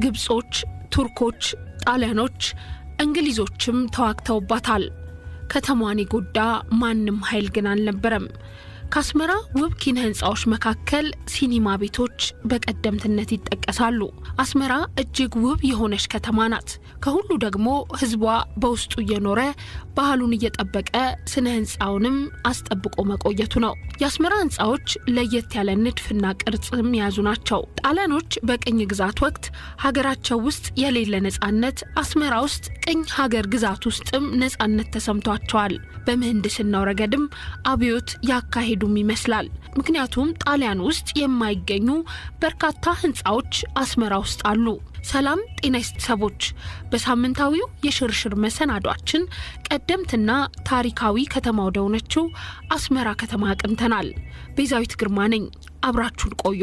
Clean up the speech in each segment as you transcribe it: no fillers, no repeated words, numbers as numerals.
ግብጾች፣ ቱርኮች፣ ጣሊያኖች፣ እንግሊዞችም ተዋግተውባታል። ከተማዋን የጎዳ ማንም ኃይል ግን አልነበረም። ከአስመራ ውብ ኪነ ህንጻዎች መካከል ሲኒማ ቤቶች በቀደምትነት ይጠቀሳሉ። አስመራ እጅግ ውብ የሆነች ከተማ ናት። ከሁሉ ደግሞ ህዝቧ በውስጡ እየኖረ ባህሉን እየጠበቀ ስነ ህንጻውንም አስጠብቆ መቆየቱ ነው። የአስመራ ህንጻዎች ለየት ያለ ንድፍና ቅርጽም የያዙ ናቸው። ጣሊያኖች በቅኝ ግዛት ወቅት ሀገራቸው ውስጥ የሌለ ነጻነት አስመራ ውስጥ ቅኝ ሀገር ግዛት ውስጥም ነጻነት ተሰምቷቸዋል። በምህንድስናው ረገድም አብዮት ያካሄዱም ይመስላል። ምክንያቱም ጣሊያን ውስጥ የማይገኙ በርካታ ህንጻዎች አስመራ ውስጥ አሉ። ሰላም ጤና ይስጥሰቦች፣ በሳምንታዊው የሽርሽር መሰናዷችን ቀደምትና ታሪካዊ ከተማ ወደሆነችው አስመራ ከተማ አቅንተናል። ቤዛዊት ግርማ ነኝ። አብራችሁን ቆዩ።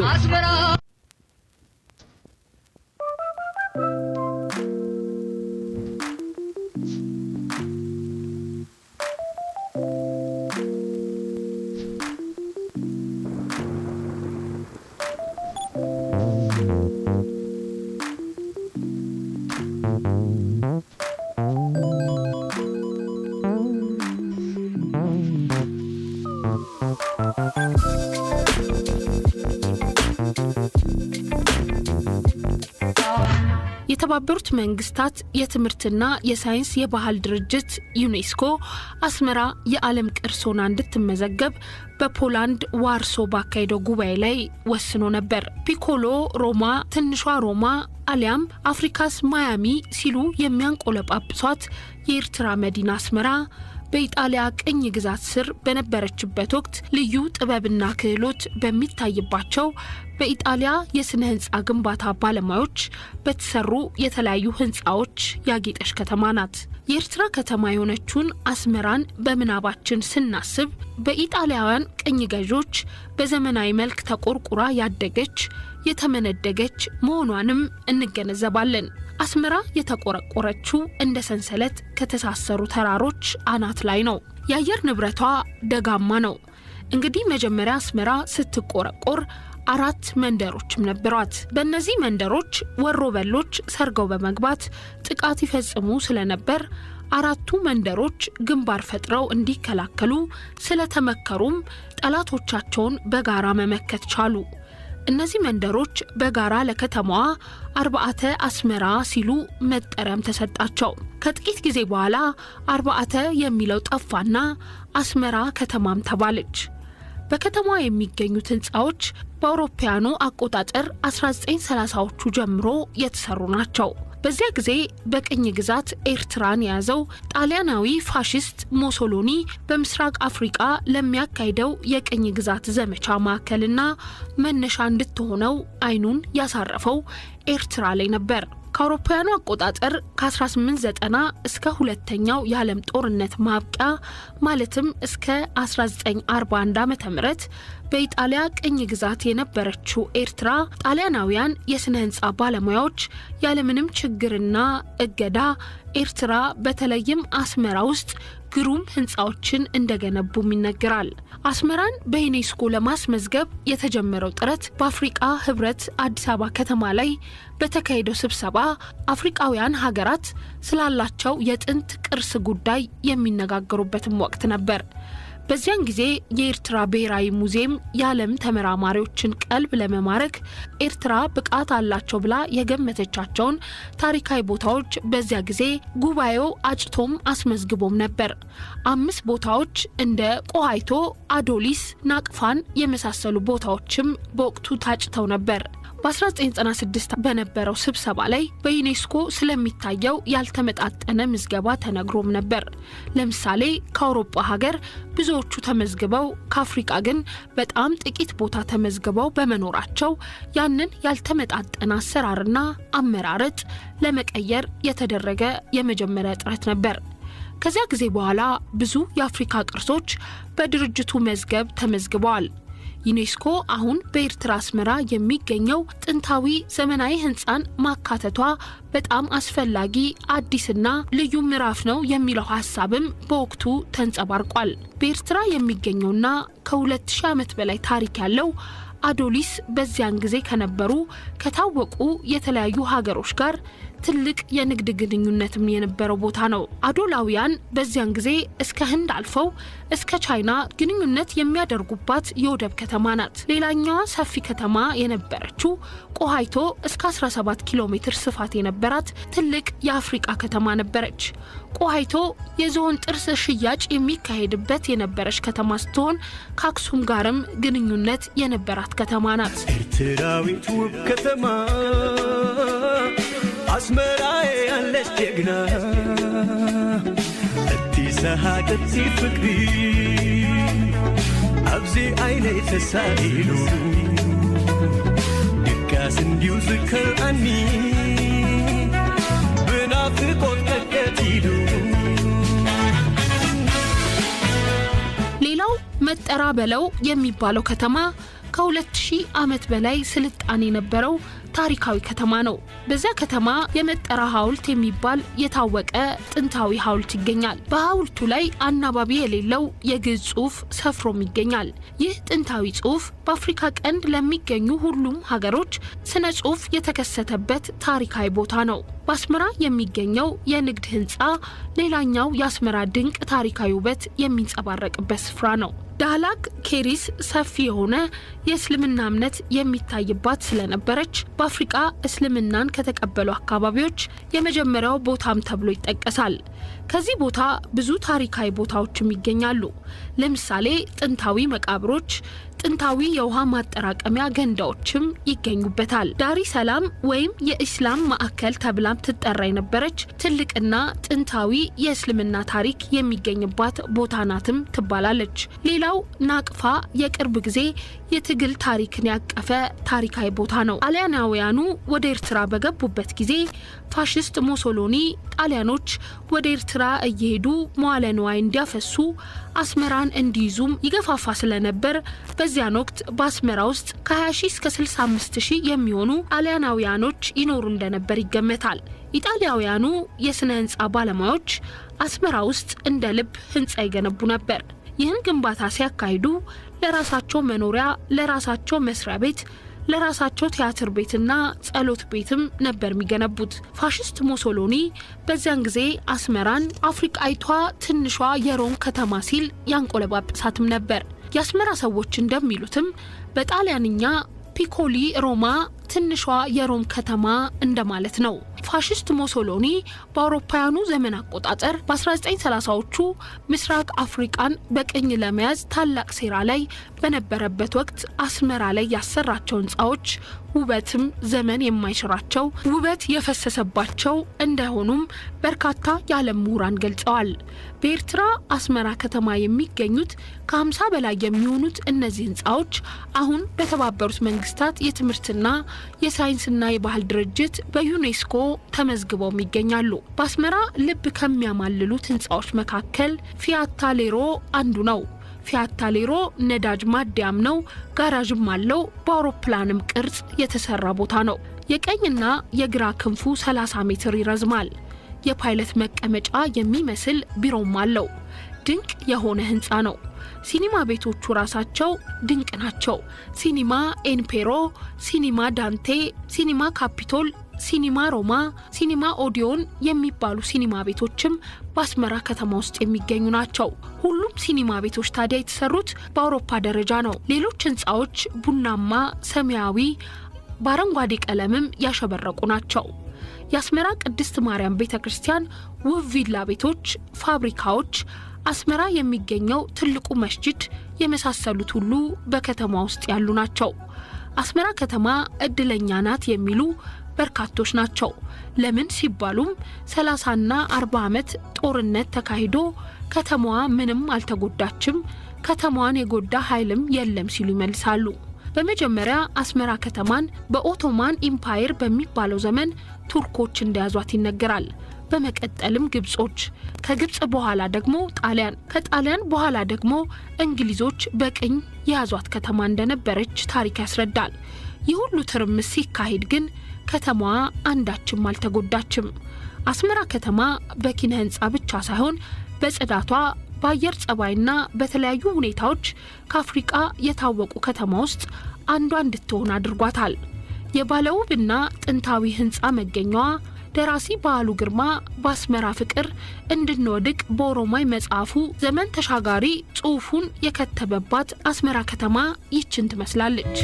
የተባበሩት መንግስታት የትምህርትና የሳይንስ የባህል ድርጅት ዩኔስኮ አስመራ የዓለም ቅርስ ሆና እንድትመዘገብ በፖላንድ ዋርሶ ባካሄደው ጉባኤ ላይ ወስኖ ነበር። ፒኮሎ ሮማ፣ ትንሿ ሮማ አሊያም አፍሪካስ ማያሚ ሲሉ የሚያንቆለጳጵሷት የኤርትራ መዲና አስመራ በኢጣሊያ ቅኝ ግዛት ስር በነበረችበት ወቅት ልዩ ጥበብና ክህሎት በሚታይባቸው በኢጣሊያ የስነ ህንጻ ግንባታ ባለሙያዎች በተሰሩ የተለያዩ ህንጻዎች ያጌጠች ከተማ ናት። የኤርትራ ከተማ የሆነችውን አስመራን በምናባችን ስናስብ በኢጣሊያውያን ቅኝ ገዦች በዘመናዊ መልክ ተቆርቁራ ያደገች የተመነደገች መሆኗንም እንገነዘባለን። አስመራ የተቆረቆረችው እንደ ሰንሰለት ከተሳሰሩ ተራሮች አናት ላይ ነው። የአየር ንብረቷ ደጋማ ነው። እንግዲህ መጀመሪያ አስመራ ስትቆረቆር 4 መንደሮችም ነበሯት። በእነዚህ መንደሮች ወሮበሎች ሰርገው በመግባት ጥቃት ይፈጽሙ ስለነበር 4ቱ መንደሮች ግንባር ፈጥረው እንዲከላከሉ ስለተመከሩም ጠላቶቻቸውን በጋራ መመከት ቻሉ። እነዚህ መንደሮች በጋራ ለከተማዋ አርባዕተ አስመራ ሲሉ መጠሪያም ተሰጣቸው። ከጥቂት ጊዜ በኋላ አርባዕተ የሚለው ጠፋና አስመራ ከተማም ተባለች። በከተማዋ የሚገኙት ህንጻዎች በአውሮፓውያኑ አቆጣጠር 1930ዎቹ ጀምሮ የተሰሩ ናቸው። በዚያ ጊዜ በቅኝ ግዛት ኤርትራን የያዘው ጣሊያናዊ ፋሺስት ሞሶሎኒ በምስራቅ አፍሪካ ለሚያካሂደው የቅኝ ግዛት ዘመቻ ማዕከልና መነሻ እንድትሆነው አይኑን ያሳረፈው ኤርትራ ላይ ነበር። ከአውሮፓውያኑ አቆጣጠር ከ1890 እስከ ሁለተኛው የዓለም ጦርነት ማብቂያ ማለትም እስከ 1941 ዓ.ም በኢጣሊያ ቅኝ ግዛት የነበረችው ኤርትራ ጣሊያናውያን የስነ ህንጻ ባለሙያዎች ያለምንም ችግርና እገዳ ኤርትራ በተለይም አስመራ ውስጥ ግሩም ህንጻዎችን እንደገነቡም ይነገራል። አስመራን በዩኔስኮ ለማስመዝገብ የተጀመረው ጥረት በአፍሪካ ህብረት አዲስ አበባ ከተማ ላይ በተካሄደው ስብሰባ አፍሪካውያን ሀገራት ስላላቸው የጥንት ቅርስ ጉዳይ የሚነጋገሩበትም ወቅት ነበር። በዚያን ጊዜ የኤርትራ ብሔራዊ ሙዚየም የዓለም ተመራማሪዎችን ቀልብ ለመማረክ ኤርትራ ብቃት አላቸው ብላ የገመተቻቸውን ታሪካዊ ቦታዎች በዚያ ጊዜ ጉባኤው አጭቶም አስመዝግቦም ነበር። 5 ቦታዎች እንደ ቆሃይቶ፣ አዶሊስ፣ ናቅፋን የመሳሰሉ ቦታዎችም በወቅቱ ታጭተው ነበር። በ1996 በነበረው ስብሰባ ላይ በዩኔስኮ ስለሚታየው ያልተመጣጠነ ምዝገባ ተነግሮም ነበር። ለምሳሌ ከአውሮፓ ሀገር ብዙዎቹ ተመዝግበው ከአፍሪካ ግን በጣም ጥቂት ቦታ ተመዝግበው በመኖራቸው ያንን ያልተመጣጠነ አሰራርና አመራረጥ ለመቀየር የተደረገ የመጀመሪያ ጥረት ነበር። ከዚያ ጊዜ በኋላ ብዙ የአፍሪካ ቅርሶች በድርጅቱ መዝገብ ተመዝግበዋል። ዩኔስኮ አሁን በኤርትራ አስመራ የሚገኘው ጥንታዊ ዘመናዊ ህንጻን ማካተቷ በጣም አስፈላጊ አዲስና ልዩ ምዕራፍ ነው የሚለው ሐሳብም በወቅቱ ተንጸባርቋል። በኤርትራ የሚገኘውና ከ2000 ዓመት በላይ ታሪክ ያለው አዶሊስ በዚያን ጊዜ ከነበሩ ከታወቁ የተለያዩ ሀገሮች ጋር ትልቅ የንግድ ግንኙነትም የነበረው ቦታ ነው። አዶላውያን በዚያን ጊዜ እስከ ህንድ አልፈው እስከ ቻይና ግንኙነት የሚያደርጉባት የወደብ ከተማ ናት። ሌላኛዋ ሰፊ ከተማ የነበረችው ቆሃይቶ እስከ 17 ኪሎ ሜትር ስፋት የነበራት ትልቅ የአፍሪካ ከተማ ነበረች። ቆሃይቶ የዝሆን ጥርስ ሽያጭ የሚካሄድበት የነበረች ከተማ ስትሆን ከአክሱም ጋርም ግንኙነት የነበራት ከተማ ናት። ኤርትራዊት ውብ ከተማ አስመራ ያለች ጀግና እቲ ሰሃቅቲ ፍቅሪ አብዚ አይነ ተሳኢሉ ድጋስ እንዲሁ ዝከርአኒ ብናፍቆት ቀቀቲሉ። ሌላው መጠራ በለው የሚባለው ከተማ ከ2000 ዓመት በላይ ስልጣኔ የነበረው ታሪካዊ ከተማ ነው። በዚያ ከተማ የመጠራ ሐውልት የሚባል የታወቀ ጥንታዊ ሐውልት ይገኛል። በሐውልቱ ላይ አናባቢ የሌለው የግዕዝ ጽሑፍ ሰፍሮም ይገኛል። ይህ ጥንታዊ ጽሑፍ በአፍሪካ ቀንድ ለሚገኙ ሁሉም ሀገሮች ስነ ጽሑፍ የተከሰተበት ታሪካዊ ቦታ ነው። በአስመራ የሚገኘው የንግድ ህንፃ ሌላኛው የአስመራ ድንቅ ታሪካዊ ውበት የሚንጸባረቅበት ስፍራ ነው። ዳህላክ ኬሪስ ሰፊ የሆነ የእስልምና እምነት የሚታይባት ስለነበረች በአፍሪካ እስልምናን ከተቀበሉ አካባቢዎች የመጀመሪያው ቦታም ተብሎ ይጠቀሳል። ከዚህ ቦታ ብዙ ታሪካዊ ቦታዎችም ይገኛሉ። ለምሳሌ ጥንታዊ መቃብሮች፣ ጥንታዊ የውሃ ማጠራቀሚያ ገንዳዎችም ይገኙበታል። ዳሪ ሰላም ወይም የኢስላም ማዕከል ተብላም ትጠራ የነበረች ትልቅና ጥንታዊ የእስልምና ታሪክ የሚገኝባት ቦታ ናትም ትባላለች። ሌላው ናቅፋ የቅርብ ጊዜ የትግል ታሪክን ያቀፈ ታሪካዊ ቦታ ነው። ጣሊያናውያኑ ወደ ኤርትራ በገቡበት ጊዜ ፋሽስት ሙሶሎኒ ጣሊያኖች ወደ ኤርትራ እየሄዱ መዋለ ንዋይ እንዲያፈሱ አስመራን እንዲይዙም ይገፋፋ ስለነበር በዚያን ወቅት በአስመራ ውስጥ ከ20,000 እስከ 65,000 የሚሆኑ ጣሊያናውያኖች ይኖሩ እንደነበር ይገመታል። ኢጣሊያውያኑ የስነ ህንጻ ባለሙያዎች አስመራ ውስጥ እንደ ልብ ህንጻ ይገነቡ ነበር። ይህን ግንባታ ሲያካሂዱ ለራሳቸው መኖሪያ፣ ለራሳቸው መስሪያ ቤት፣ ለራሳቸው ቲያትር ቤትና ጸሎት ቤትም ነበር የሚገነቡት። ፋሽስት ሙሶሎኒ በዚያን ጊዜ አስመራን አፍሪካዊቷ ትንሿ የሮም ከተማ ሲል ያንቆለባብሳትም ነበር። የአስመራ ሰዎች እንደሚሉትም በጣሊያንኛ ፒኮሊ ሮማ ትንሿ የሮም ከተማ እንደማለት ነው። ፋሽስት ሙሶሎኒ በአውሮፓውያኑ ዘመን አቆጣጠር በ1930ዎቹ ምስራቅ አፍሪካን በቅኝ ለመያዝ ታላቅ ሴራ ላይ በነበረበት ወቅት አስመራ ላይ ያሰራቸው ህንጻዎች ውበትም ዘመን የማይሽራቸው ውበት የፈሰሰባቸው እንደሆኑም በርካታ የዓለም ምሁራን ገልጸዋል። በኤርትራ አስመራ ከተማ የሚገኙት ከ50 በላይ የሚሆኑት እነዚህ ህንጻዎች አሁን በተባበሩት መንግስታት የትምህርትና የሳይንስና የባህል ድርጅት በዩኔስኮ ተመዝግበው ይገኛሉ። በአስመራ ልብ ከሚያማልሉት ህንጻዎች መካከል ፊያታ ሌሮ አንዱ ነው። ፊያታ ሌሮ ነዳጅ ማደያም ነው፣ ጋራዥም አለው። በአውሮፕላንም ቅርጽ የተሰራ ቦታ ነው። የቀኝና የግራ ክንፉ 30 ሜትር ይረዝማል። የፓይለት መቀመጫ የሚመስል ቢሮም አለው። ድንቅ የሆነ ህንጻ ነው። ሲኒማ ቤቶቹ ራሳቸው ድንቅ ናቸው። ሲኒማ ኤንፔሮ፣ ሲኒማ ዳንቴ፣ ሲኒማ ካፒቶል፣ ሲኒማ ሮማ፣ ሲኒማ ኦዲዮን የሚባሉ ሲኒማ ቤቶችም በአስመራ ከተማ ውስጥ የሚገኙ ናቸው። ሁሉም ሲኒማ ቤቶች ታዲያ የተሰሩት በአውሮፓ ደረጃ ነው። ሌሎች ህንጻዎች ቡናማ፣ ሰማያዊ፣ በአረንጓዴ ቀለምም ያሸበረቁ ናቸው። የአስመራ ቅድስት ማርያም ቤተክርስቲያን፣ ውብ ቪላ ቤቶች፣ ፋብሪካዎች፣ አስመራ የሚገኘው ትልቁ መስጂድ የመሳሰሉት ሁሉ በከተማ ውስጥ ያሉ ናቸው። አስመራ ከተማ እድለኛ ናት የሚሉ በርካቶች ናቸው። ለምን ሲባሉም 30ና 40 ዓመት ጦርነት ተካሂዶ ከተማዋ ምንም አልተጎዳችም፣ ከተማዋን የጎዳ ኃይልም የለም ሲሉ ይመልሳሉ። በመጀመሪያ አስመራ ከተማን በኦቶማን ኢምፓየር በሚባለው ዘመን ቱርኮች እንደያዟት ይነገራል። በመቀጠልም ግብጾች፣ ከግብጽ በኋላ ደግሞ ጣሊያን፣ ከጣሊያን በኋላ ደግሞ እንግሊዞች በቅኝ የያዟት ከተማ እንደነበረች ታሪክ ያስረዳል። ይህ ሁሉ ትርምስ ሲካሄድ ግን ከተማዋ አንዳችም አልተጎዳችም። አስመራ ከተማ በኪነ ህንጻ ብቻ ሳይሆን በጽዳቷ፣ በአየር ጸባይና በተለያዩ ሁኔታዎች ከአፍሪቃ የታወቁ ከተማ ውስጥ አንዷ እንድትሆን አድርጓታል። የባለውብና ጥንታዊ ህንጻ መገኛዋ ደራሲ በዓሉ ግርማ በአስመራ ፍቅር እንድንወድቅ በኦሮማይ መጽሐፉ ዘመን ተሻጋሪ ጽሑፉን የከተበባት አስመራ ከተማ ይችን ትመስላለች።